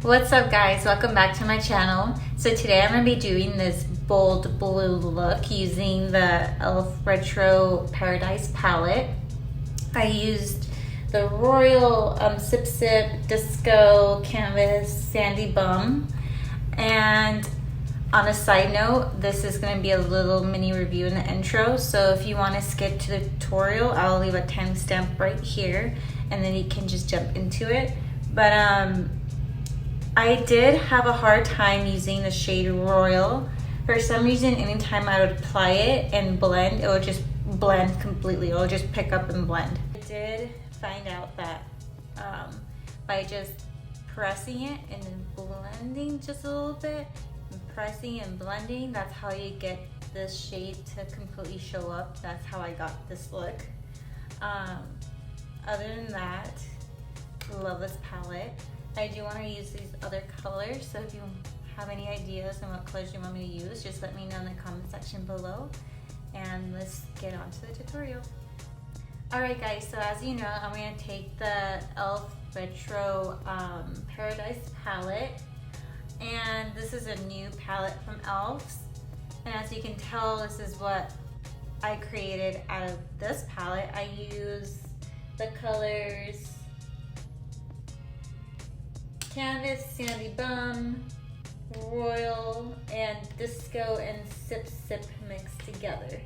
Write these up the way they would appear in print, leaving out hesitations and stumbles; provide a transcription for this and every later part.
What's up guys, welcome back to my channel. So today I'm going to be doing this bold blue look using the e.l.f. Retro Paradise palette. I used the Royal Sip Sip Disco Canvas Sandy Bum. And on a side note, this is going to be a little mini review in the intro. So if you want to skip to the tutorial, I'll leave a timestamp right here and then you can just jump into it. But I did have a hard time using the shade Royal. For some reason, anytime I would apply it and blend, it would just blend completely. It would just pick up and blend. I did find out that by just pressing it and then blending just a little bit, and pressing and blending, that's how you get this shade to completely show up. That's how I got this look. Other than that, love this palette. I do want to use these other colors, so if you have any ideas on what colors you want me to use, just let me know in the comment section below, and let's get on to the tutorial. Alright guys, so as you know, I'm going to take the e.l.f. Retro Paradise palette, and this is a new palette from e.l.f. And as you can tell, this is what I created out of this palette. I use the colors Canvas, Sandy Bum, Royal, and Disco and Sip Sip mixed together.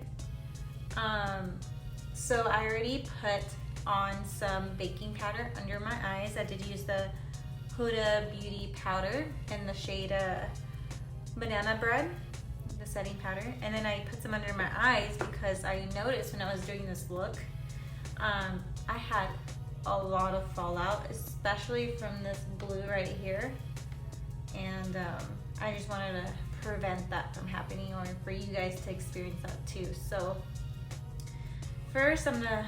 So I already put on some baking powder under my eyes. I did use the Huda Beauty powder in the shade Banana Bread, the setting powder. And then I put some under my eyes because I noticed when I was doing this look, I had a lot of fallout, especially from this blue right here, and I just wanted to prevent that from happening, or for you guys to experience that too. So first I'm gonna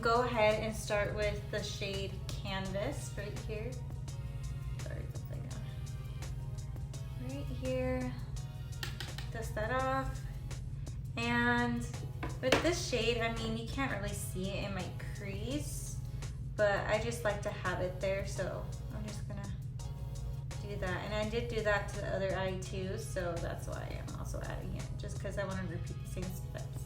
go ahead and start with the shade Canvas right here. Sorry, right here, dust that off. And with this shade, I mean, you can't really see it in my crease, but I just like to have it there, so I'm just gonna do that. And I did do that to the other eye too, so that's why I'm also adding it, just because I want to repeat the same steps.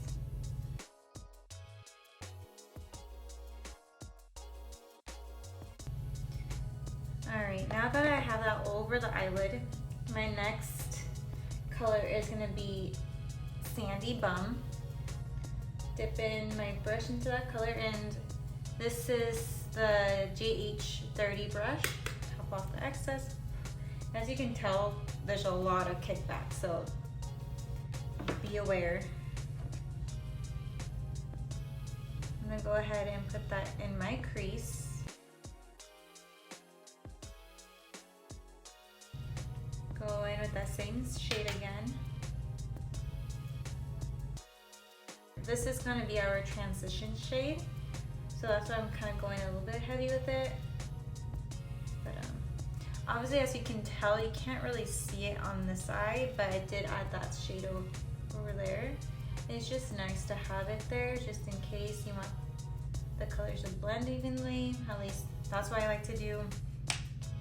Alright, now that I have that all over the eyelid, my next color is gonna be Sandy Bum. Dip in my brush into that color, and this is the GH30 brush. Top off the excess. As you can tell, there's a lot of kickback, so be aware. I'm gonna go ahead and put that in my crease. Go in with that same shade again. This is going to be our transition shade, so that's why I'm kind of going a little bit heavy with it. But obviously, as you can tell, you can't really see it on the side, but I did add that shade over there. And it's just nice to have it there, just in case you want the colors to blend evenly. At least that's what I like to do.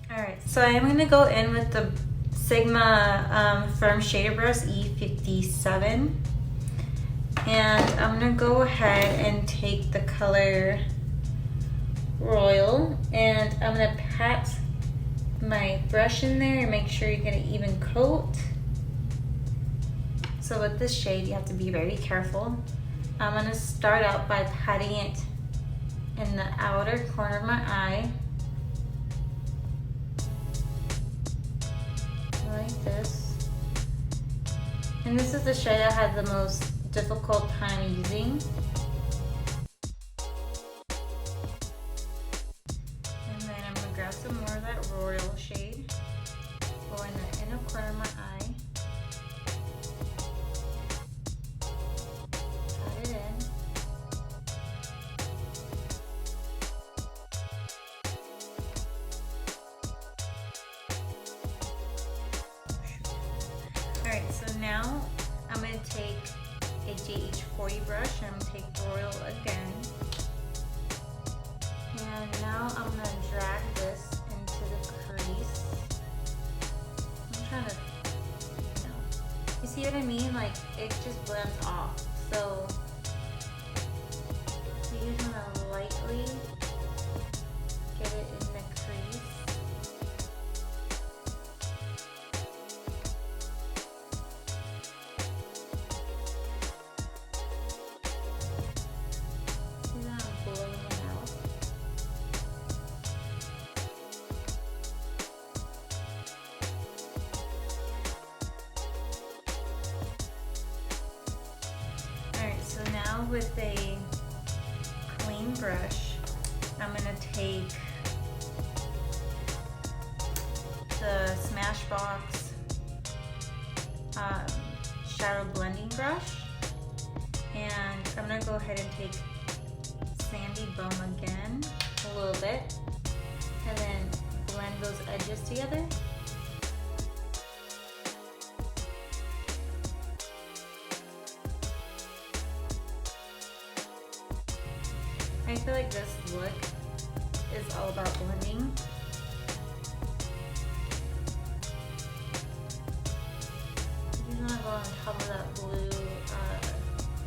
Alright, so I'm going to go in with the Sigma Firm Shader Brush E57. And I'm gonna go ahead and take the color Royal, and I'm gonna pat my brush in there and make sure you get an even coat. So with this shade, you have to be very careful. I'm gonna start out by patting it in the outer corner of my eye, like this. And this is the shade I had the most difficult time using. And then I'm going to grab some more of that Royal shade, go in the inner corner of my eye, pat it in. Alright, so now I'm going to take a GH40 brush, and I'm going to take Royal again. And now I'm going to drag this into the crease. kind of, you know, you see what I mean? Like, it just blends off. So you just want to lightly get it in the crease. See that I'm blowing it out? Alright, so now with a clean brush, I'm going to take the Smashbox shadow blending brush, and I'm going to go ahead and take Sandy Bum again a little bit, and then blend those edges together. I feel like this look is all about blending. You want to go on top of that blue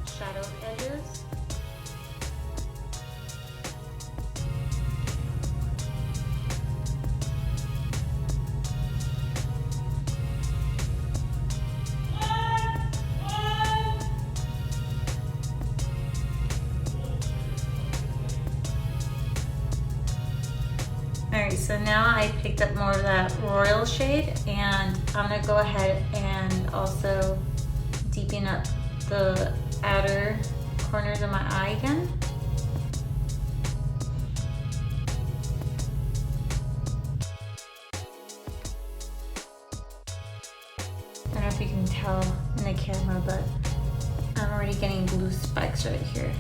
shadowed edges. Alright, so now I picked up more of that royal shade, and I'm going to go ahead and also deepen up the outer corners of my eye again. I don't know if you can tell in the camera, but I'm already getting blue spikes right here.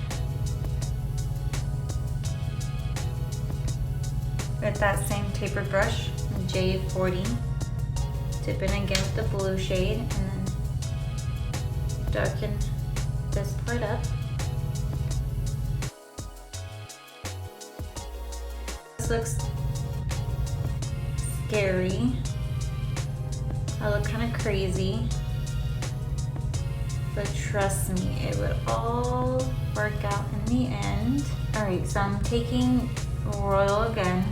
With that same tapered brush, J40, dip in again with the blue shade, and then darken this part up. This looks scary. I look kind of crazy, but trust me, it would all work out in the end. Alright, so I'm taking royal again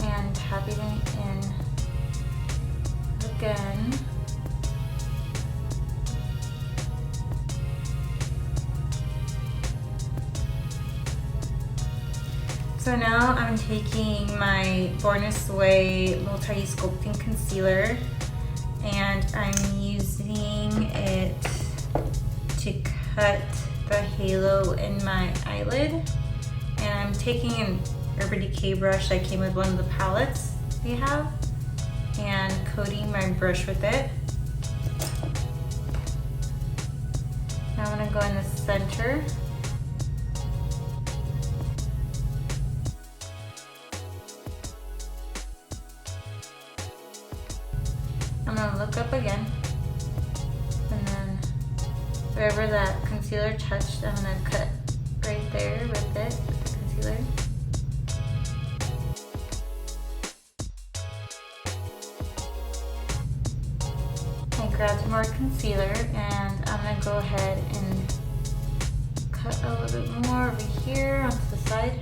and tapping it in again. So now I'm taking my Born This Way Multi-Use Sculpting Concealer, and I'm using it to cut the halo in my eyelid. And I'm taking an Urban Decay brush that came with one of the palettes they have, and coating my brush with it. Now I'm gonna go in the center. I'm gonna look up again, and then wherever that concealer touched, I'm gonna cut right there with it, with the concealer. I grabbed more concealer, and I'm gonna go ahead and cut a little bit more over here onto the side.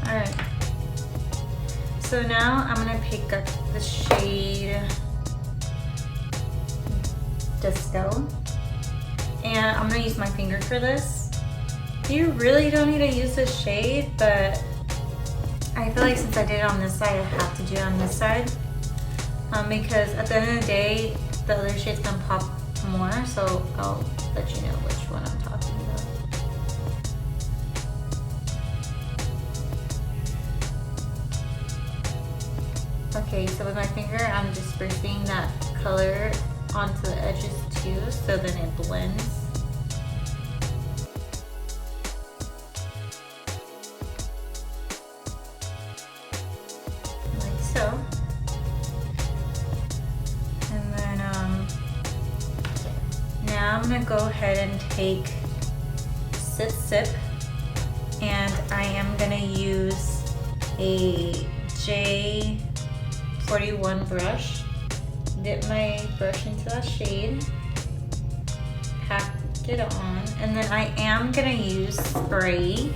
Alright, so now I'm going to pick up the shade Disco, and I'm going to use my finger for this. You really don't need to use this shade, but I feel like since I did it on this side, I have to do it on this side, because at the end of the day, the other shade's going to pop more, so I'll let you know which one I'm talking about. Okay, so with my finger, I'm dispersing that color onto the edges too, so then it blends. Like so. And then now gonna go ahead and take Sip, and I am gonna use a J41 brush. Dip my brush into that shade, pack it on, and then I am gonna use spray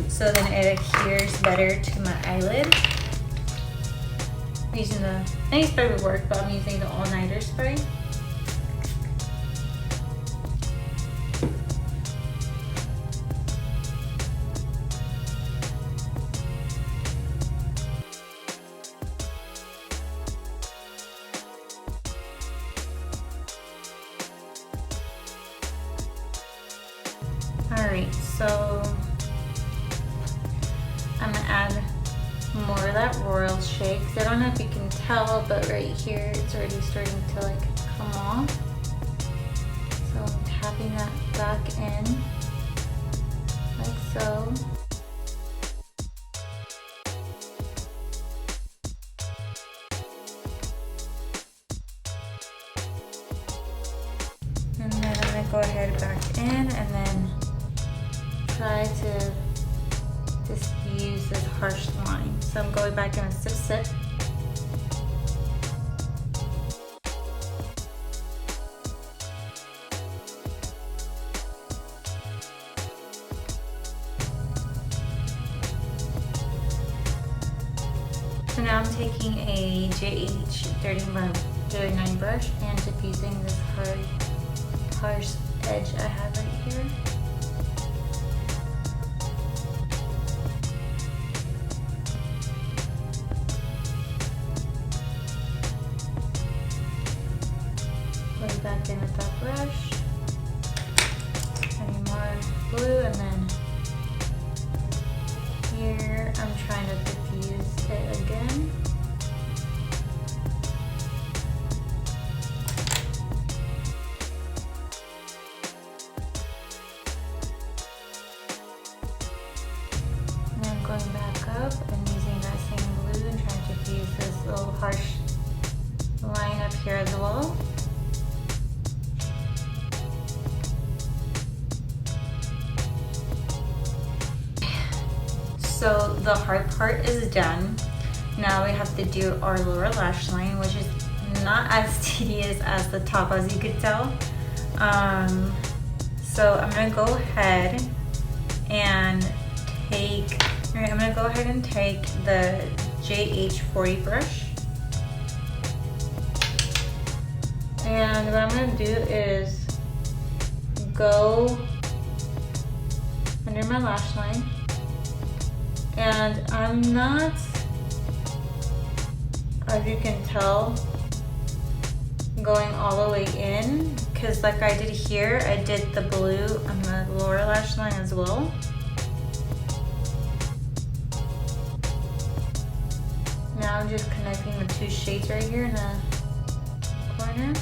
so then it adheres better to my eyelid. I'm using any spray would work, but I'm using the all-nighter spray. Alright, so I'm gonna add more of that royal shade, because I don't know if you can tell, but right here it's already starting to like come off. So I'm tapping that back in, like so. And then I'm gonna go ahead back in and then try to diffuse this harsh line. So I'm going back in a Sip. So now I'm taking a JH39 brush and diffusing this harsh edge I have right here. Going back in with that brush, adding more blue, and then here I'm trying to diffuse it again. And then going back up and using that same blue and trying to diffuse this little harsh line up here as well. So the hard part is done. Now we have to do our lower lash line, which is not as tedious as the top, as you could tell. So I'm gonna go ahead and take the JH40 brush. And what I'm gonna do is go under my lash line. And I'm not, as you can tell, going all the way in, because like I did here, I did the blue on the lower lash line as well. Now I'm just connecting the two shades right here in the corner.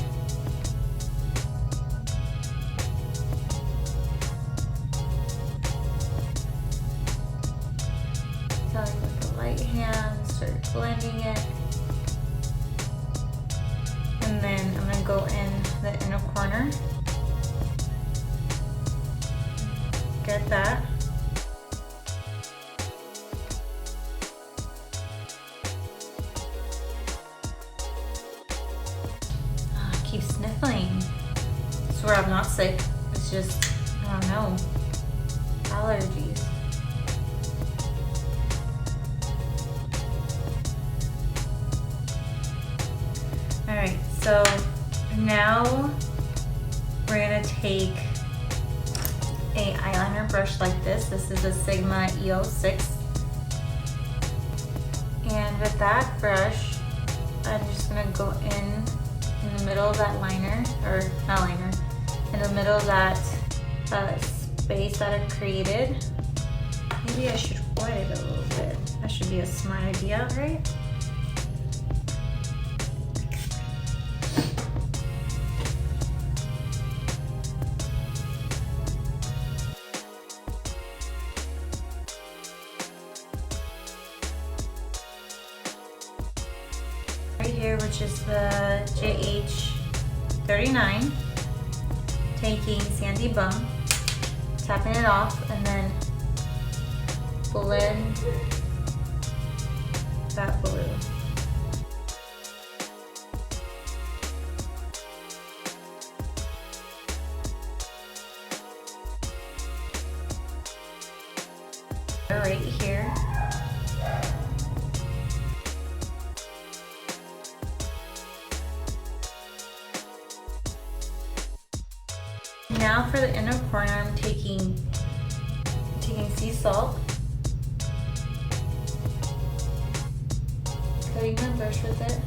With the light hand, start blending it. And then I'm gonna go in the inner corner. Get that. I keep sniffling. I swear I'm not sick. It's just, I don't know, allergies. Alright, so now we're gonna take a eyeliner brush like this. This is a Sigma E.l.f. And with that brush, I'm just gonna go in the middle of that liner, or not liner, in the middle of that space that I created. Maybe I should wet it a little bit. That should be a smart idea, right? Right here, which is the JH39. taking Sandy Bum, tapping it off, and then blend that blue. Right here. Now for the inner corner, I'm taking sea salt, coating my brush with it.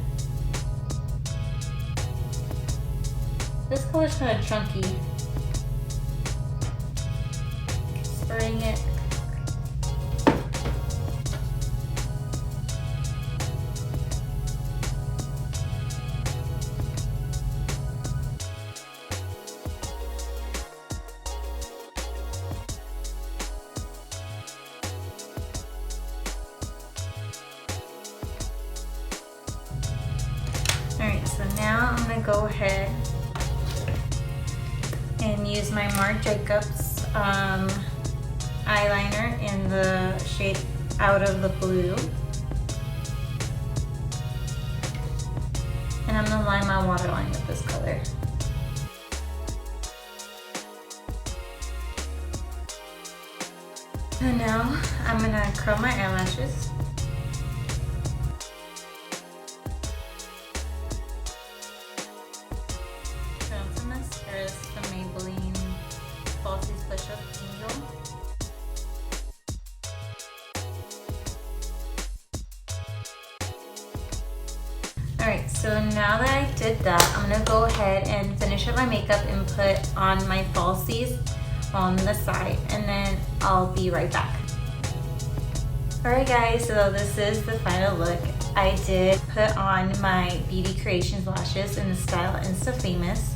This color's kind of chunky. Spraying it. Alright, so now I'm going to go ahead and use my Marc Jacobs eyeliner in the shade Out of the Blue. And I'm going to line my waterline with this color. And now I'm going to curl my eyelashes. Mascara is the Maybelline Falsies Push Up Angel. Alright, so now that I did that, I'm going to go ahead and finish up my makeup and put on my falsies on the side, and then I'll be right back. Alright guys, so this is the final look. I did put on my Beauty Creations lashes in the style Insta Famous.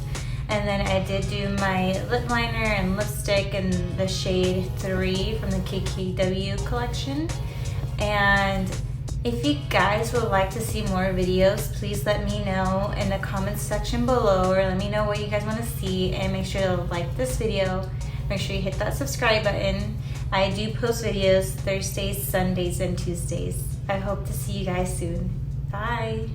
And then I did do my lip liner and lipstick in the shade 3 from the KKW collection. And if you guys would like to see more videos, please let me know in the comments section below, or let me know what you guys want to see, and make sure to like this video. Make sure you hit that subscribe button. I do post videos Thursdays, Sundays, and Tuesdays. I hope to see you guys soon. Bye!